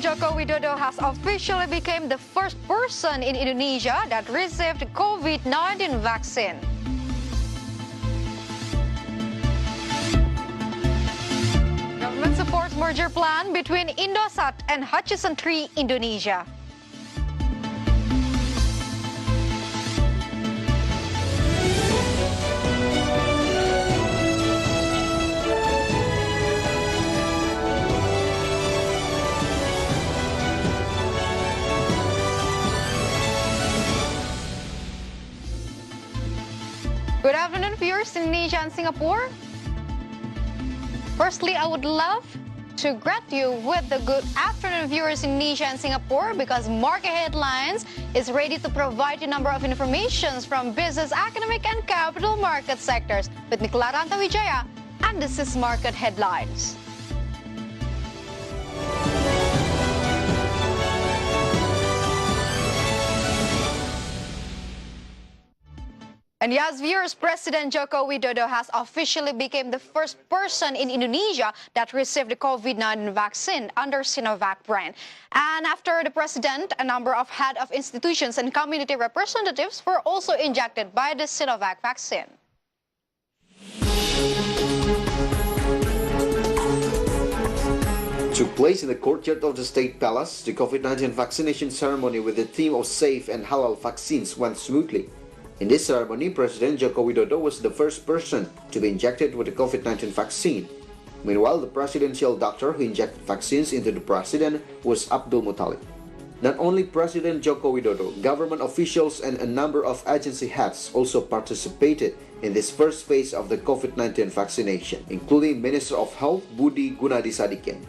President Joko Widodo has officially become the first person in Indonesia that received COVID-19 vaccine. Government supports merger plan between Indosat and Hutchison 3 Indonesia. Good afternoon, viewers in Indonesia and Singapore. Firstly, I would love to greet you with the good afternoon, viewers in Indonesia and Singapore, because Market Headlines is ready to provide you a number of informations from business, economic, and capital market sectors. With me, Claranta Wijaya, and this is Market Headlines. And yes, viewers, President Joko Widodo has officially become the first person in Indonesia that received the COVID-19 vaccine under Sinovac brand. And after the president, a number of head of institutions and community representatives were also injected by the Sinovac vaccine. Took place in the courtyard of the State Palace, the COVID-19 vaccination ceremony with the theme of safe and halal vaccines went smoothly. In this ceremony, President Joko Widodo was the first person to be injected with the COVID-19 vaccine. Meanwhile, the presidential doctor who injected vaccines into the president was Abdul Muttalib. Not only President Joko Widodo, government officials and a number of agency heads also participated in this first phase of the COVID-19 vaccination, including Minister of Health Budi Gunadi Sadikin,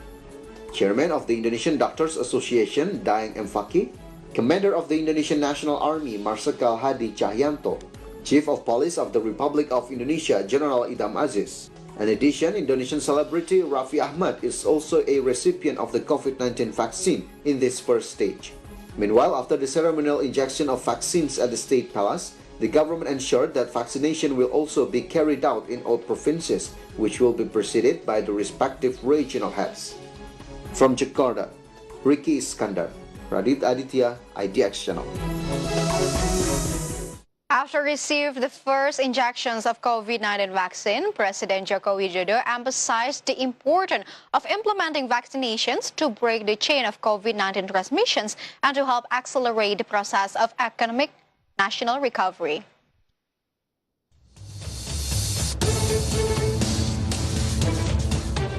Chairman of the Indonesian Doctors Association Daeng M. Fakih, Commander of the Indonesian National Army Marsikal Hadi Cahyanto, Chief of Police of the Republic of Indonesia General Idham Aziz. In addition, Indonesian celebrity Raffi Ahmad is also a recipient of the COVID-19 vaccine in this first stage. Meanwhile, after the ceremonial injection of vaccines at the State Palace, the government ensured that vaccination will also be carried out in all provinces, which will be preceded by the respective regional heads. From Jakarta, Ricky Iskandar, Radit Aditya, IDX Channel. After receiving the first injections of COVID-19 vaccine, President Joko Widodo emphasized the importance of implementing vaccinations to break the chain of COVID-19 transmissions and to help accelerate the process of economic national recovery.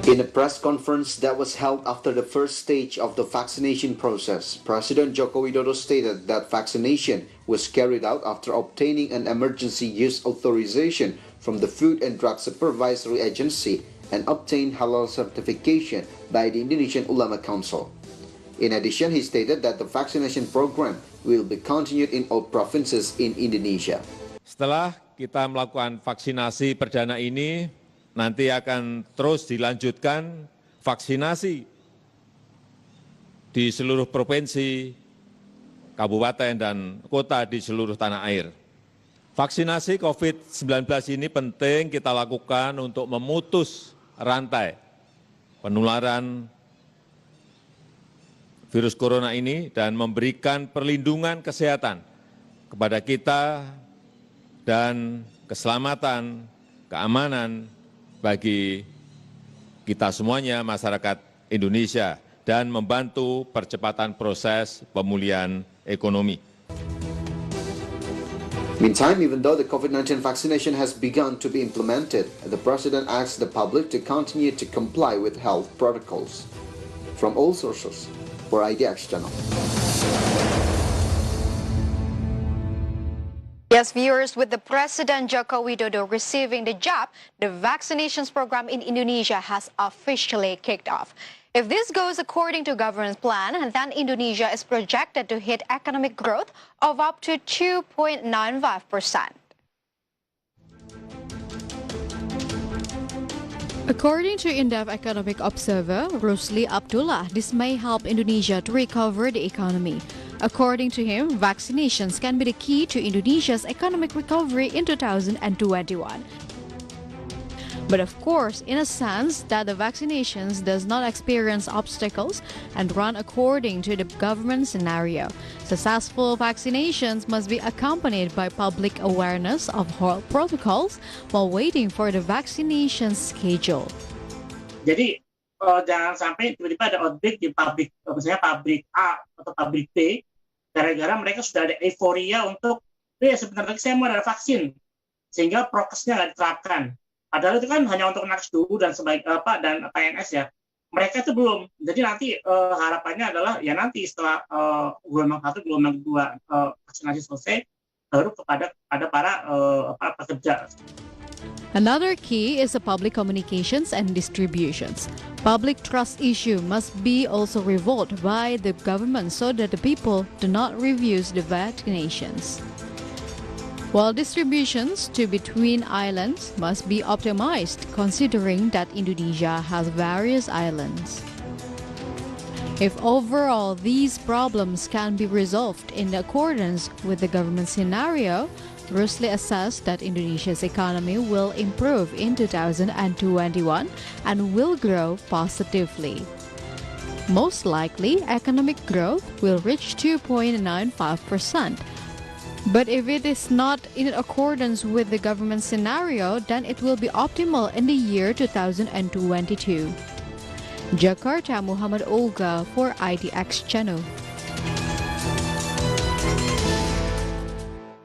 In a press conference that was held after the first stage of the vaccination process, President Joko Widodo stated that vaccination was carried out after obtaining an emergency use authorization from the Food and Drug Supervisory Agency and obtained halal certification by the Indonesian Ulama Council. In addition, he stated that the vaccination program will be continued in all provinces in Indonesia. Setelah kita melakukan vaksinasi perdana ini, nanti akan terus dilanjutkan vaksinasi di seluruh provinsi, kabupaten, dan kota di seluruh tanah air. Vaksinasi COVID-19 ini penting kita lakukan untuk memutus rantai penularan virus corona ini dan memberikan perlindungan kesehatan kepada kita dan keselamatan, keamanan bagi kita semuanya, masyarakat Indonesia, dan membantu percepatan proses pemulihan ekonomi. Meantime, even though the COVID-19 vaccination has begun to be implemented, the President asked the public to continue to comply with health protocols. From all sources, for IDX Channel. Yes, viewers, with the President Joko Widodo receiving the jab, the vaccinations program in Indonesia has officially kicked off. If this goes according to government's plan, then Indonesia is projected to hit economic growth of up to 2.95%. According to in-depth economic observer Rusli Abdullah, this may help Indonesia to recover the economy. According to him, vaccinations can be the key to Indonesia's economic recovery in 2021. But of course, in a sense that the vaccinations does not experience obstacles and run according to the government scenario. Successful vaccinations must be accompanied by public awareness of health protocols while waiting for the vaccination schedule. Jadi jangan sampai tiba-tiba ada outbreak di pabrik, misalnya pabrik A atau pabrik B, gara-gara mereka sudah ada euforia untuk, sebentar lagi saya mau ada vaksin, sehingga prokesnya nggak diterapkan. Padahal itu kan hanya untuk nakes dulu dan dan PNS ya. Mereka itu belum. Jadi nanti harapannya adalah ya nanti setelah gelombang 1, gelombang 2 vaksinasi selesai, baru kepada para pekerja. Another key is the public communications and distributions. Public trust issue must be also resolved by the government so that the people do not refuse the vaccinations. While distributions to between islands must be optimized, considering that Indonesia has various islands. If overall these problems can be resolved in accordance with the government scenario, Rusli assessed that Indonesia's economy will improve in 2021 and will grow positively. Most likely, economic growth will reach 2.95%. But if it is not in accordance with the government scenario, then it will be optimal in the year 2022. Jakarta, Muhammad Olga for IDX Channel.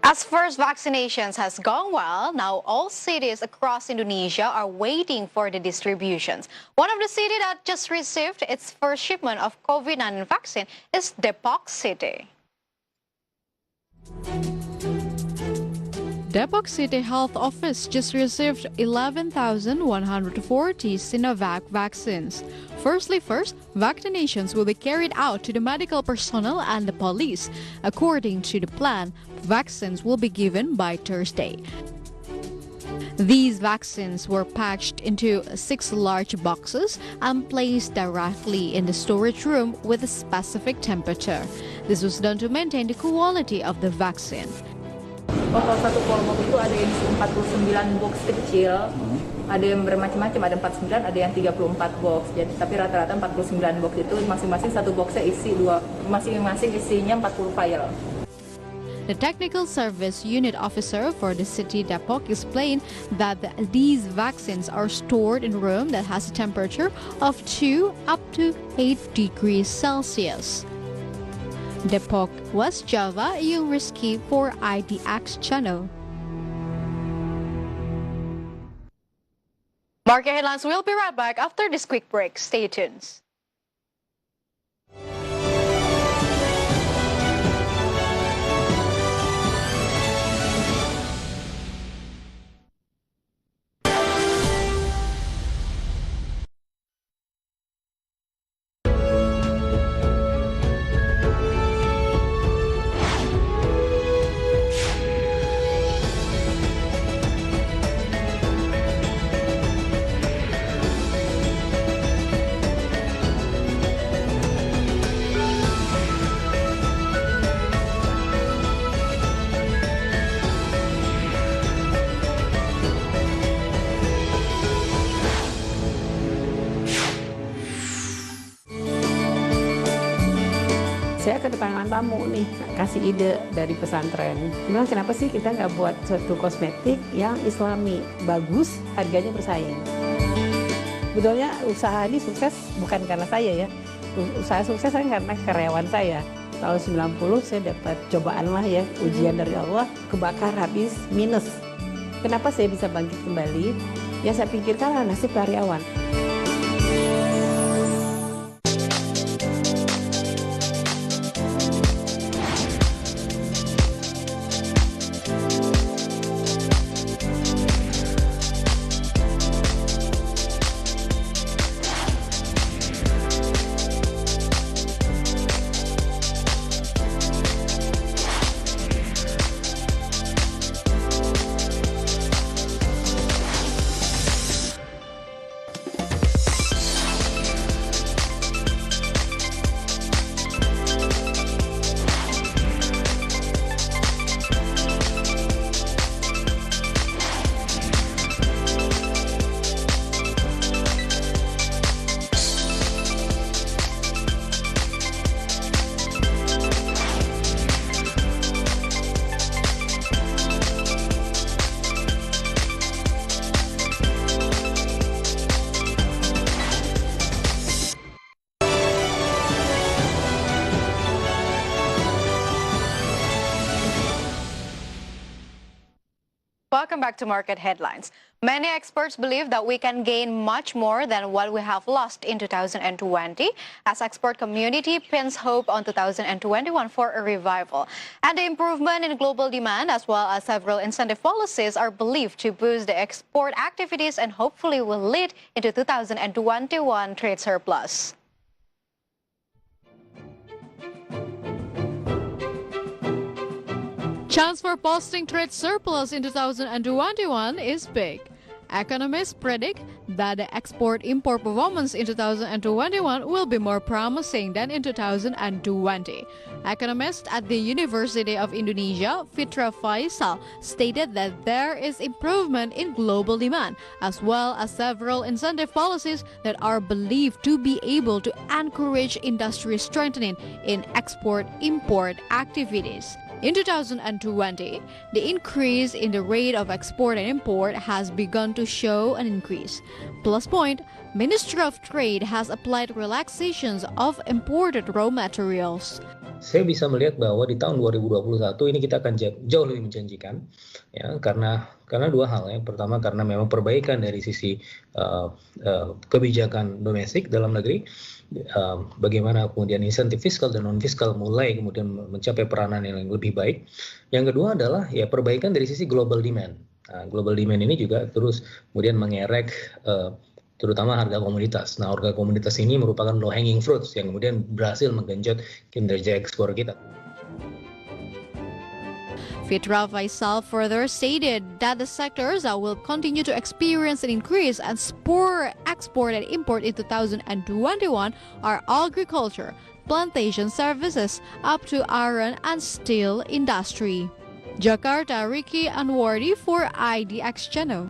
As first vaccinations has gone well, now all cities across Indonesia are waiting for the distributions. One of the cities that just received its first shipment of COVID-19 vaccine is Depok City. Depok City Health Office just received 11,140 Sinovac vaccines. First, vaccinations will be carried out to the medical personnel and the police. According to the plan, vaccines will be given by Thursday. These vaccines were packaged into 6 large boxes and placed directly in the storage room with a specific temperature. This was done to maintain the quality of the vaccine. Kalau satu kelompok itu ada yang 49 box kecil, ada yang bermacam-macam, ada 49, ada yang 34 box. Jadi tapi rata-rata 49 box itu masing-masing satu boxnya masing-masing isinya 40 file. The Technical Service Unit Officer for the city Depok explained that these vaccines are stored in a room that has a temperature of 2 up to 8 degrees Celsius. Depok, West Java, Yung Rizky for IDX Channel. Market headlines will be right back after this quick break. Stay tuned. Saya kedatangan tamu nih, kasih ide dari pesantren. Bilang kenapa sih kita nggak buat suatu kosmetik yang islami, bagus, harganya bersaing. Sebetulnya usaha ini sukses bukan karena saya ya. Usaha sukses saya karena karyawan saya. Tahun 90 saya dapat cobaan lah ya, ujian dari Allah, kebakar habis minus. Kenapa saya bisa bangkit kembali? Ya saya pikirkan nasib karyawan. Welcome back to Market Headlines. Many experts believe that we can gain much more than what we have lost in 2020 as export community pins hope on 2021 for a revival. And the improvement in global demand as well as several incentive policies are believed to boost the export activities and hopefully will lead into 2021 trade surplus. Chance for posting trade surplus in 2021 is big. Economists predict that the export-import performance in 2021 will be more promising than in 2020. Economist at the University of Indonesia, Fitra Faisal, stated that there is improvement in global demand, as well as several incentive policies that are believed to be able to encourage industry strengthening in export-import activities. In 2020, the increase in the rate of export and import has begun to show an increase. Plus point, Ministry of Trade has applied relaxations of imported raw materials. Saya bisa melihat bahwa di tahun 2021 ini kita akan jauh lebih menjanjikan, ya, karena dua hal. Yang pertama karena memang perbaikan dari sisi kebijakan domestik dalam negeri, bagaimana kemudian insentif fiskal dan non fiskal mulai kemudian mencapai peranan yang lebih baik. Yang kedua adalah ya perbaikan dari sisi global demand. Nah, global demand ini juga terus kemudian mengerek terutama harga komoditas. Nah, harga komoditas ini merupakan low hanging fruits yang kemudian berhasil menggenjot kinerja ekspor kita. Fitra Faisal further stated that the sectors that will continue to experience an increase and spur export and import in 2021 are agriculture, plantation services, up to iron and steel industry. Jakarta, Wicky Adrian for IDX Channel.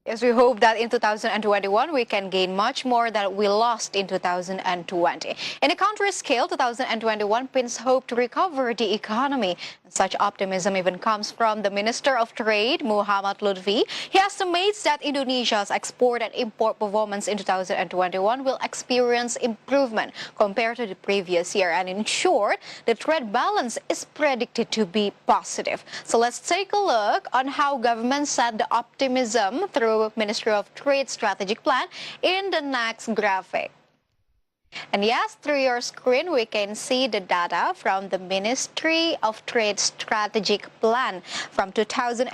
Yes, we hope that in 2021 we can gain much more than we lost in 2020. In a country scale, 2021 pins hope to recover the economy. Such optimism even comes from the Minister of Trade, Muhammad Lutfi. He estimates that Indonesia's export and import performance in 2021 will experience improvement compared to the previous year. And in short, the trade balance is predicted to be positive. So let's take a look on how government set the optimism through Ministry of Trade strategic plan in the next graphic. And yes, through your screen, we can see the data from the Ministry of Trade strategic plan from 2020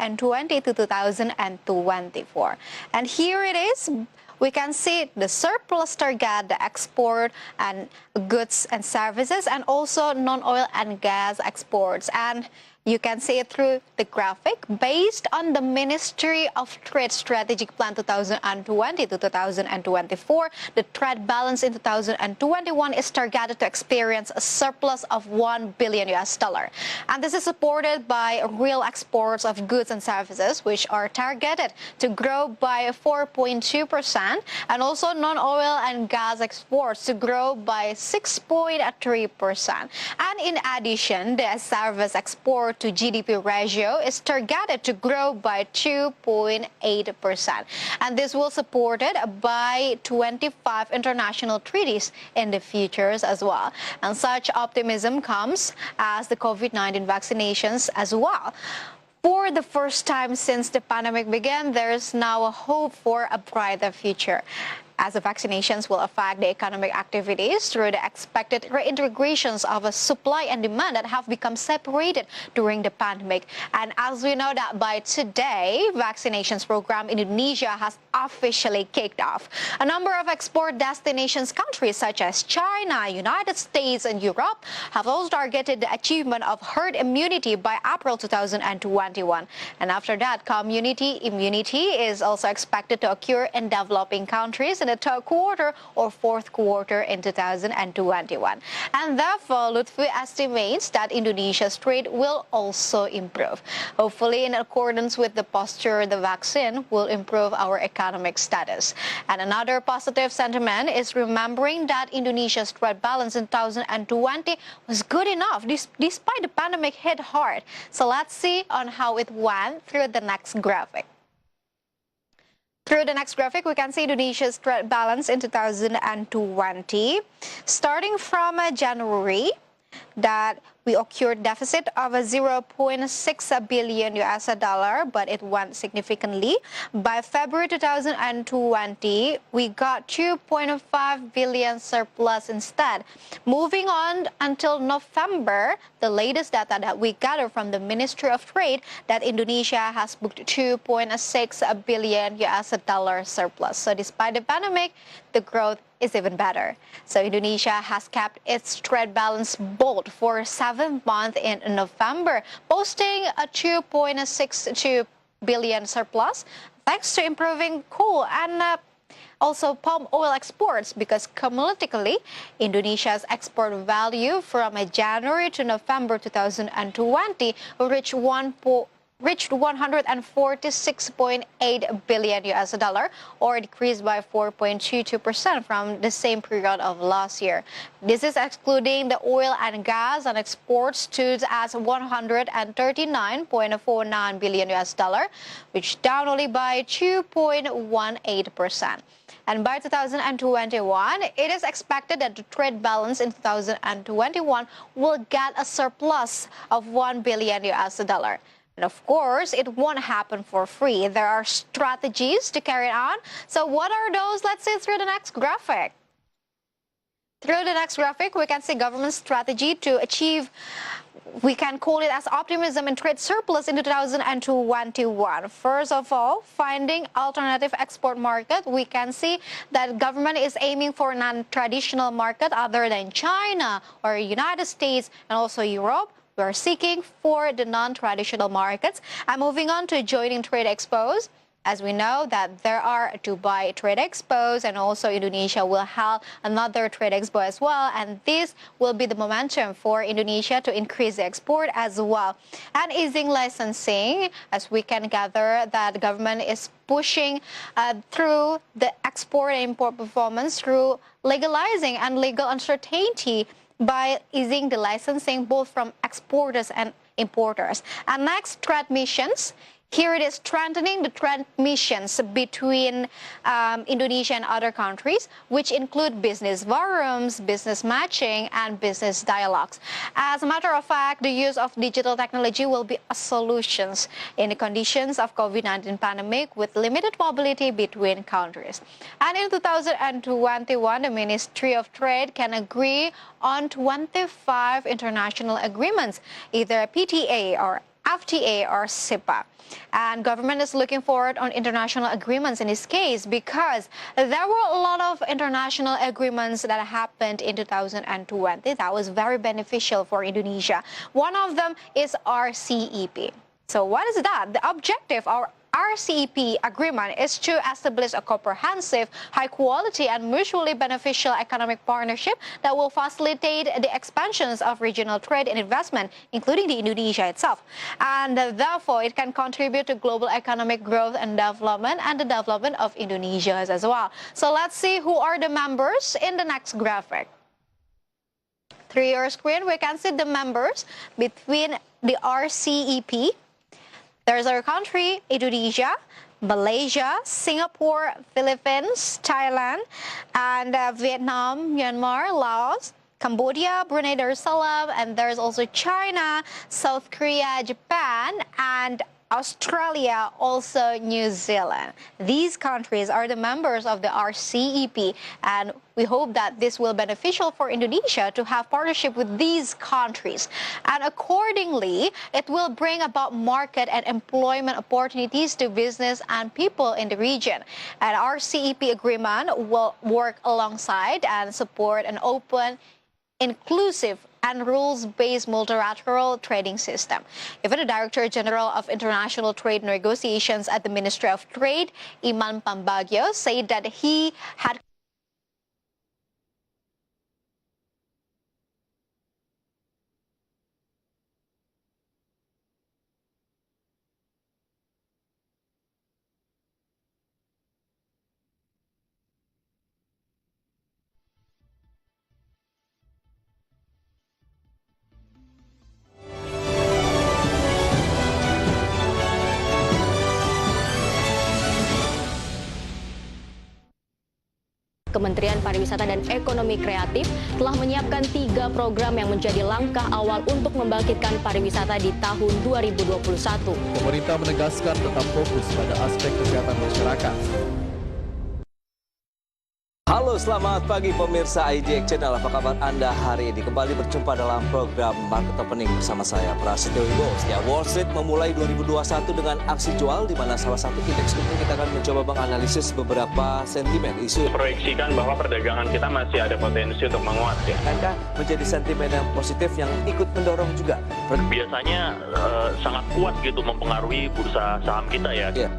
to 2024. And here it is. We can see the surplus target, the export and goods and services, and also non-oil and gas exports. And you can see it through the graphic. Based on the Ministry of Trade Strategic Plan 2020 to 2024, the trade balance in 2021 is targeted to experience a surplus of $1 billion. And this is supported by real exports of goods and services, which are targeted to grow by 4.2%, and also non-oil and gas exports to grow by 6.3%. And in addition, the service export to GDP ratio is targeted to grow by 2.8%. And this will be supported by 25 international treaties in the futures as well. And such optimism comes as the COVID-19 vaccinations as well. For the first time since the pandemic began, there is now a hope for a brighter future, as the vaccinations will affect the economic activities through the expected reintegrations of a supply and demand that have become separated during the pandemic. And as we know that by today, vaccinations program in Indonesia has officially kicked off. A number of export destinations countries such as China, United States, and Europe have also targeted the achievement of herd immunity by April 2021. And after that, community immunity is also expected to occur in developing countries in the third quarter or fourth quarter in 2021. And therefore, Lutfi estimates that Indonesia's trade will also improve. Hopefully, in accordance with the posture, the vaccine will improve our economic status. And another positive sentiment is remembering that Indonesia's trade balance in 2020 was good enough despite the pandemic hit hard. So let's see on how it went through the next graphic. Through the next graphic, we can see Indonesia's trade balance in 2020. Starting from January, that we occurred deficit of a 0.6 billion US dollar, but it went significantly. By February 2020, we got 2.5 billion surplus instead. Moving on until November, the latest data that we gather from the Ministry of Trade that Indonesia has booked 2.6 billion US dollar surplus. So despite the pandemic, the growth is even better. So Indonesia has kept its trade balance bold for 7th month in November, posting a 2.62 billion surplus thanks to improving coal and also palm oil exports, because cumulatively Indonesia's export value from January to November 2020 reached 146.8 billion US dollar, or decreased by 4.22% from the same period of last year. This is excluding the oil and gas, and exports stood at 139.49 billion US dollar, which down only by 2.18%. And by 2021, it is expected that the trade balance in 2021 will get a surplus of 1 billion US dollar. And of course, it won't happen for free. There are strategies to carry it on. So what are those? Let's see through the next graphic. Through the next graphic, we can see government strategy to achieve, we can call it as optimism in trade surplus in 2021. First of all, finding alternative export market. We can see that government is aiming for non-traditional market other than China or United States and also Europe. We are seeking for the non-traditional markets. And moving on to joining trade expos. As we know that there are Dubai trade expos, and also Indonesia will have another trade expo as well. And this will be the momentum for Indonesia to increase the export as well. And easing licensing, as we can gather that the government is pushing through the export and import performance through legalizing and legal uncertainty by easing the licensing both from exporters and importers. And next, trade missions. Here it is strengthening the trade missions between Indonesia and other countries, which include business forums, business matching, and business dialogues. As a matter of fact, the use of digital technology will be a solution in the conditions of COVID-19 pandemic with limited mobility between countries. And in 2021, the Ministry of Trade can agree on 25 international agreements, either PTA or FTA or SIPA. And government is looking forward on international agreements in this case because there were a lot of international agreements that happened in 2020 that was very beneficial for Indonesia. One of them is RCEP. So what is that? The objective of RCEP agreement is to establish a comprehensive, high-quality, and mutually beneficial economic partnership that will facilitate the expansions of regional trade and investment, including the Indonesia itself. And therefore, it can contribute to global economic growth and the development of Indonesia as well. So let's see who are the members in the next graphic. Through your screen, we can see the members between the RCEP. There's our country, Indonesia, Malaysia, Singapore, Philippines, Thailand, and Vietnam, Myanmar, Laos, Cambodia, Brunei Darussalam, and there's also China, South Korea, Japan, and Australia, also New Zealand. These countries are the members of the RCEP, and we hope that this will be beneficial for Indonesia to have partnership with these countries. And accordingly, it will bring about market and employment opportunities to business and people in the region. And RCEP agreement will work alongside and support an open, inclusive, and rules-based multilateral trading system. Even the Director General of International Trade Negotiations at the Ministry of Trade, Iman Pambagio, said that he had Kementerian Pariwisata dan Ekonomi Kreatif telah menyiapkan 3 program yang menjadi langkah awal untuk membangkitkan pariwisata di tahun 2021. Pemerintah menegaskan tetap fokus pada aspek kesehatan masyarakat. Halo, selamat pagi pemirsa IDX Channel. Apa kabar Anda hari ini? Kembali berjumpa dalam program Market Opening bersama saya, Prasetyo Wibowo. Wall Street memulai 2021 dengan aksi jual, di mana salah satu indeks itu kita akan mencoba menganalisis beberapa sentimen isu. Proyeksikan bahwa perdagangan kita masih ada potensi untuk menguat. Akankah menjadi sentimen yang positif yang ikut mendorong juga? Biasanya sangat kuat gitu mempengaruhi bursa saham kita ya. Yeah.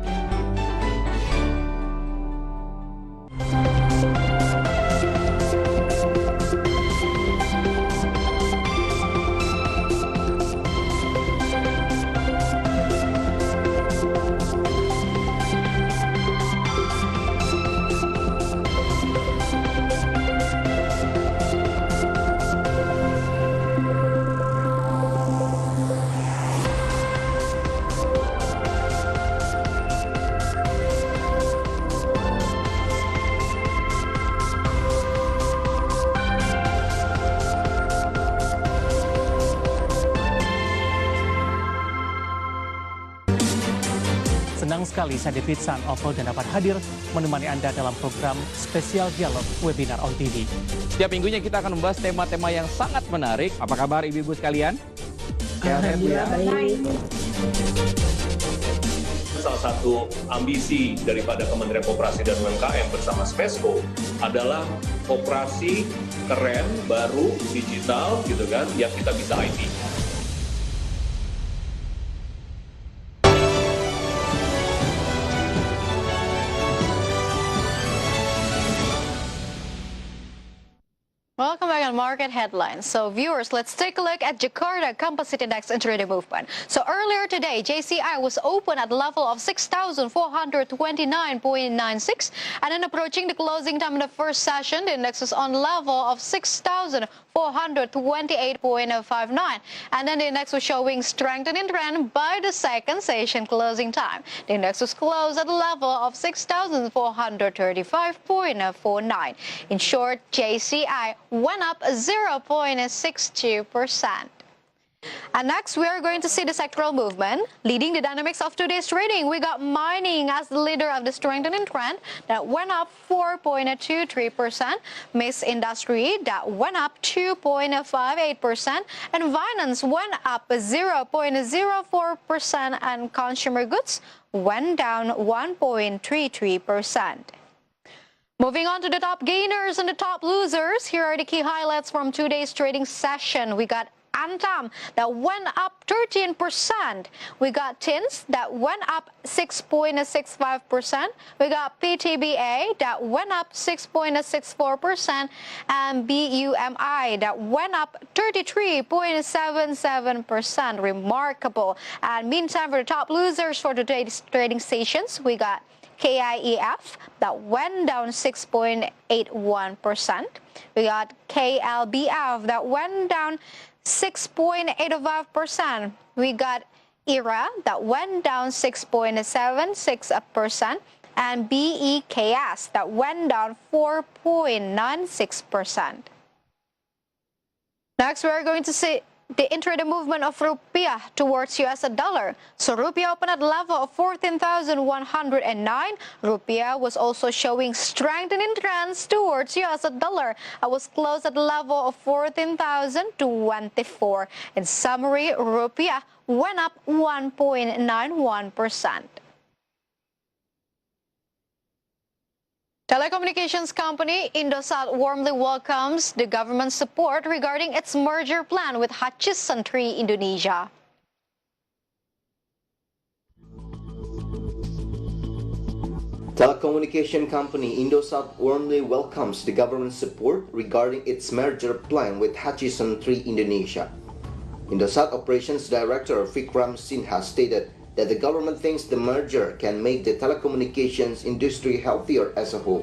Senang sekali saya David San Oval dan dapat hadir menemani Anda dalam program spesial dialog webinar on TV. Setiap minggunya kita akan membahas tema-tema yang sangat menarik. Apa kabar ibu-ibu sekalian? Alhamdulillah baik. Salah satu ambisi daripada Kementerian Koperasi dan UMKM bersama Smesco adalah koperasi keren, baru, digital gitu kan, yang kita bisa IT. Welcome back on Market Headlines. So viewers, let's take a look at Jakarta Composite Index intraday movement. So earlier today, JCI was open at the level of 6,429.96, and then approaching the closing time in the first session, the index was on level of 6,428.59, and then the index was showing strengthening trend by the second session closing time. The index was closed at the level of 6,435.49. In short, JCI went up 0.62%. And next, we are going to see the sectoral movement. Leading the dynamics of today's trading, we got mining as the leader of the strengthening trend that went up 4.23%. Mixed industry that went up 2.58%. And finance went up 0.04%. And consumer goods went down 1.33%. Moving on to the top gainers and the top losers, here are the key highlights from today's trading session. We got Antam that went up 13%. We got Tins that went up 6.65%. We got PTBA that went up 6.64%. And BUMI that went up 33.77%. Remarkable. And meantime, for the top losers for today's trading sessions, we got KIEF that went down 6.81%. We got KLBF that went down 6.85%. We got IRA that went down 6.76%. And BEKS that went down 4.96%. Next, we are going to see the intraday movement of rupiah towards US dollar. So rupiah opened at the level of 14,109. Rupiah was also showing strengthening trends towards US dollar. I was closed at the level of 14,024. In summary, rupiah went up 1.91%. Telecommunications company Indosat warmly welcomes the government's support regarding its merger plan with Hutchison 3 Indonesia. Telecommunication company Indosat warmly welcomes the government's support regarding its merger plan with Hutchison 3 Indonesia. Indosat Operations Director Vikram Sinha stated that the government thinks the merger can make the telecommunications industry healthier as a whole.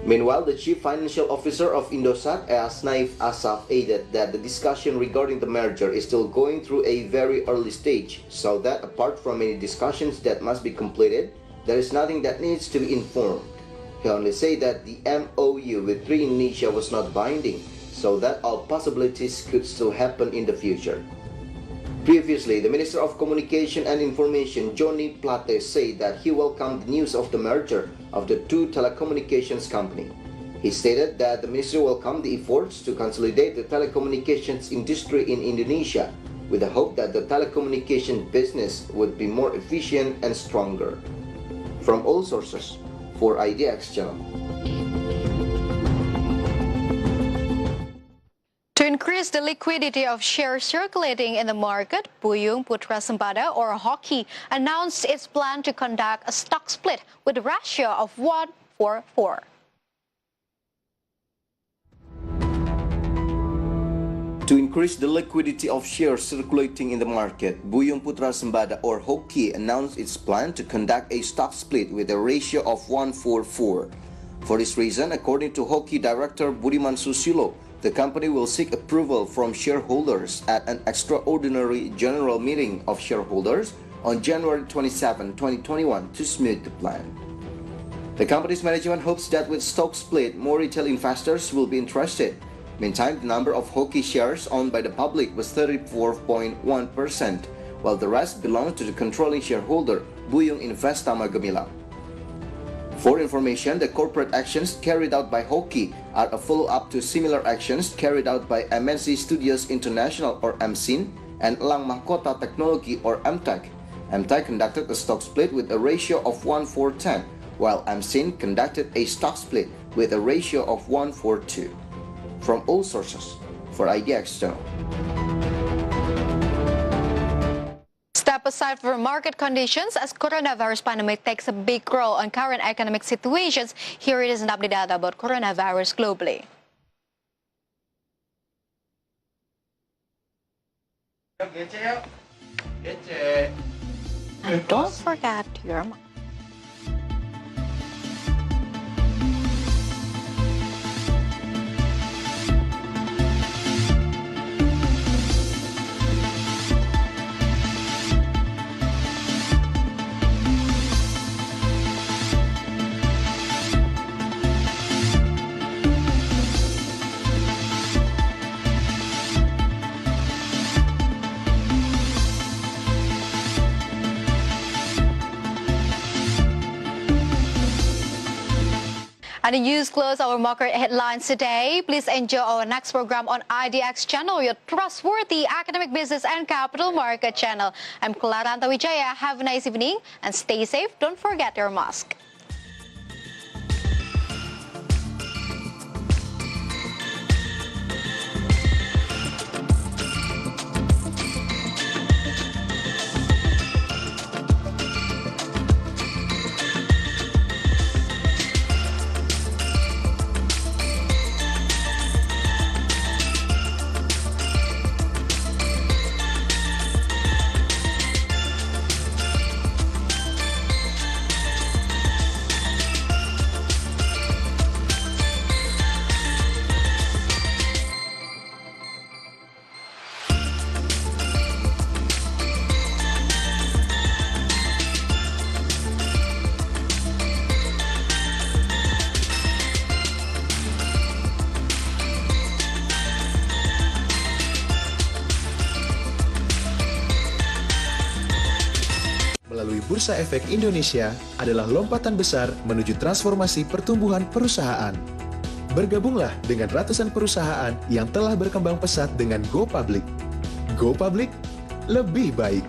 Meanwhile, the Chief Financial Officer of Indosat, Naif Asaf, added that the discussion regarding the merger is still going through a very early stage, so that apart from many discussions that must be completed, there is nothing that needs to be informed. He only said that the MOU with Three Indonesia was not binding, so that all possibilities could still happen in the future. Previously, the Minister of Communication and Information, Johnny Plate, said that he welcomed the news of the merger of the two telecommunications companies. He stated that the ministry welcomed the efforts to consolidate the telecommunications industry in Indonesia, with the hope that the telecommunication business would be more efficient and stronger. From all sources, for IDX Channel. To increase the liquidity of shares circulating in the market, Buyung Putra Sembada, or Hoki, announced its plan to conduct a stock split with a ratio of 1:4. To increase the liquidity of shares circulating in the market, Buyung Putra Sembada, or Hoki, announced its plan to conduct a stock split with a ratio of 1:4. For this reason, according to Hoki Director Budiman Susilo, the company will seek approval from shareholders at an extraordinary general meeting of shareholders on January 27, 2021 to smooth the plan. The company's management hopes that with stock split, more retail investors will be interested. Meantime, the number of Hoki shares owned by the public was 34.1%, while the rest belonged to the controlling shareholder, Buyung Investama Gemilang. For information, the corporate actions carried out by Hoki are a follow-up to similar actions carried out by MNC Studios International, or MSIN, and Elang Mahkota Teknologi, or MTEK. MTEK conducted a stock split with a ratio of 1:410, while MSIN conducted a stock split with a ratio of 1:4:2. From all sources, for IDX Channel. Step aside for market conditions as coronavirus pandemic takes a big role on current economic situations. Here it is an update data about coronavirus globally. And don't forget your mask. And the news close our market headlines today. Please enjoy our next program on IDX Channel, your trustworthy economic, business, and capital market channel. I'm Clara Antawijaya. Have a nice evening and stay safe. Don't forget your mask. Melalui Bursa Efek Indonesia adalah lompatan besar menuju transformasi pertumbuhan perusahaan. Bergabunglah dengan ratusan perusahaan yang telah berkembang pesat dengan Go Public. Go Public, lebih baik.